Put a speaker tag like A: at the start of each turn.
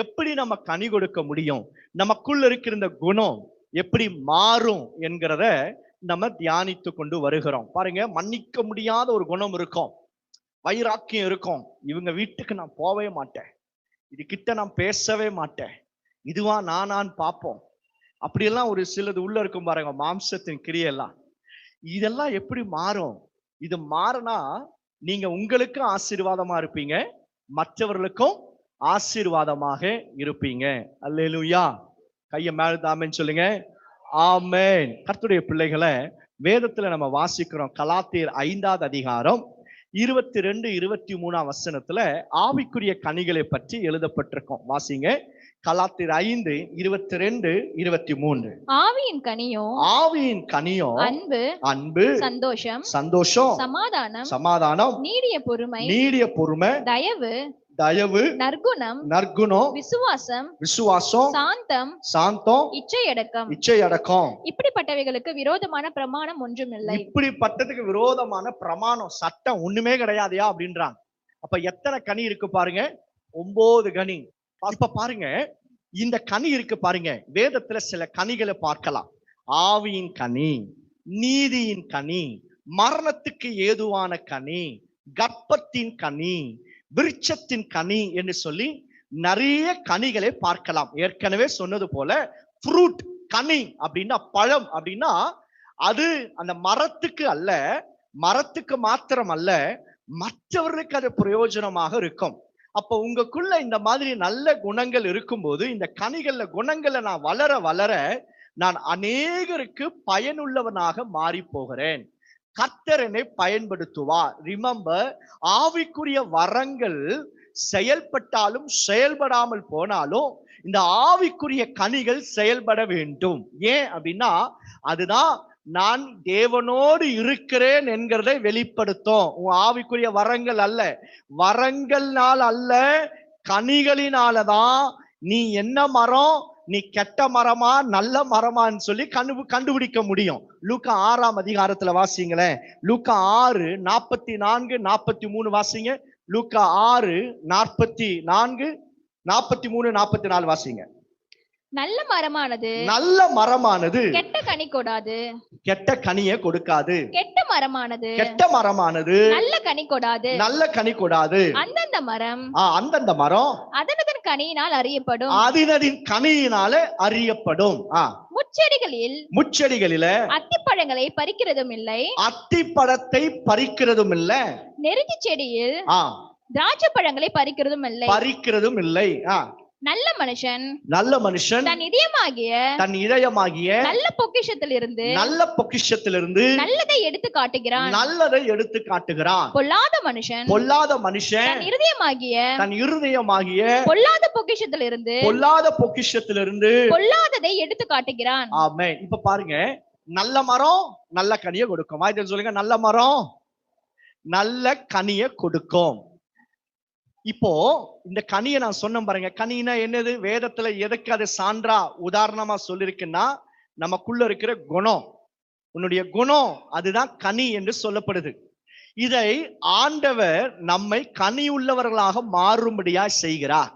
A: எப்படி நம்ம கனி கொடுக்க முடியும், நமக்குள்ள இருக்கிற இந்த குணம் எப்படி மாறும் என்கிறத நம்ம தியானித்து கொண்டு வருகிறோம். பாருங்க, மன்னிக்க முடியாத ஒரு குணம் இருக்கும், வைராக்கியம் இருக்கும். இவங்க வீட்டுக்கு நான் போவே மாட்டேன், இது கிட்ட நான் பேசவே மாட்டேன், இதுவா நானான்னு பார்ப்போம். அப்படியெல்லாம் ஒரு சிலது உள்ள இருக்கும் பாருங்க, மாம்சத்தின் கிரியெல்லாம். இதெல்லாம் எப்படி மாறும்? இது மாறினா நீங்க உங்களுக்கும் ஆசீர்வாதமா இருப்பீங்க, மற்றவர்களுக்கும் ஆசீர்வாதமாக இருப்பீங்க. அல்லேலூயா. கையை மேல ஆமென் சொல்லுங்க. ஆமென். கர்த்தருடைய பிள்ளைகளை, வேதத்துல நம்ம வாசிக்கிறோம், கலாத்தியர் 5வது அதிகாரம் 22, 23 வசனத்துல ஆவிக்குரிய கனிகளை பற்றி எழுதப்பட்டிருக்கும். வாசிங்க. கலாத்தியர் 5, 22, 23.
B: ஆவியின் கனியோ அன்பு, சந்தோஷம்,
A: சமாதானம்,
B: நீடிய பொறுமை,
A: தயவு, நற்குணம், விசுவாசம், சாந்தம், இச்சையடக்கம்.
B: இப்படிப்பட்டவைகளுக்கு விரோதமான பிரமாணம் ஒன்றும் இல்லை.
A: இப்படிப்பட்டதுக்கு விரோதமான பிரமாணம், சட்டம் ஒண்ணுமே கிடையாதுயா அப்படின்றாங்க. அப்ப எத்தனை கனி இருக்கு பாருங்க? 9 கனி. இப்ப பாருங்க, இந்த கனி இருக்கு பாருங்க. வேதத்துல சில கனிகளை பார்க்கலாம். ஆவியின் கனி, நீதியின் கனி, மரணத்துக்கு ஏதுவான கனி, கர்ப்பத்தின் கனி, விருட்சத்தின் கனி என்று சொல்லி நிறைய கனிகளை பார்க்கலாம். ஏற்கனவே சொன்னது போல ஃப்ரூட், கனி அப்படின்னா பழம் அப்படின்னா அது அந்த மரத்துக்கு அல்ல, மரத்துக்கு மாத்திரம் அல்ல, மற்றவர்களுக்கு அது பிரயோஜனமாக இருக்கும். அப்ப உங்களுக்குள்ள இந்த மாதிரி நல்ல குணங்கள் இருக்கும்போது, இந்த கனிகள்ல குணங்கள்ல நான் வளர வளர நான் அநேகருக்கு பயனுள்ளவனாக மாறி போகிறேன். கர்த்தர் என்னை பயன்படுத்துவார். ரிமெம்பர், ஆவிக்குரிய வரங்கள் செயல்பட்டாலும் செயல்படாமல் போனாலும் இந்த ஆவிக்குரிய கனிகள் செயல்பட வேண்டும். ஏன் அப்படின்னா அதுதான் நான் தேவனோடு இருக்கிறேன் என்கிறதை வெளிப்படுத்தும். உன் ஆவிக்குரிய வரங்கள் அல்ல, வரங்கள்னால் அல்ல, கனிகளினாலதான் நீ என்ன மரம், நீ கெட்ட மரமா நல்ல மரமான்னு சொல்லி கண்டுபிடிக்க முடியும். லூக்கா 6ஆம் அதிகாரத்துல வாசிங்களேன். லூக்கா 6, 44, 43 வாசிங்க. லூக்கா 6, 44, 43, 44 வாசிங்க.
B: நல்ல மரமானது
A: கெட்ட கனி கொடாது, கெட்ட கனியை கொடுக்காது. கெட்ட மரமானது
B: நல்ல கனி கொடாது. அந்தந்த
A: மரம்
B: அதனதின் கனியினால்
A: அறியப்படும். முச்செடிகளில
B: அத்திப்பழங்களை பறிக்கிறதும் இல்லை,
A: அத்திப்பழத்தை பறிக்கிறதும் இல்லை.
B: நெருஞ்சி செடியில் திராட்சை பழங்களை பறிக்கிறதும் இல்லை. நல்ல மனுஷன் தன் இதயமாகிய நல்ல பொக்கிஷத்திலிருந்து நல்லதை எடுத்து காட்டுகிறான். பொல்லாத மனுஷன் தன் இருதயமாகிய பொல்லாத பொக்கிஷத்திலிருந்து பொல்லாததை எடுத்து காட்டுகிறான்.
A: ஆமென். இப்ப பாருங்க, நல்ல மரம் நல்ல கனியை கொடுக்கும். வாய்தல் சொல்லுங்க, நல்ல மரம் நல்ல கனியை கொடுக்கும். இப்போ இந்த கனியை நான் சொன்ன பாருங்க, கனினா என்னது? வேதத்துல எதுக்கு அது சான்றா உதாரணமா சொல்லிருக்குன்னா, நமக்குள்ள இருக்கிற குணம், உன்னுடைய குணம் அதுதான் கனி என்று சொல்லப்படுது. இதை ஆண்டவர் நம்மை கனி உள்ளவர்களாக மாறும்படியா செய்கிறார்.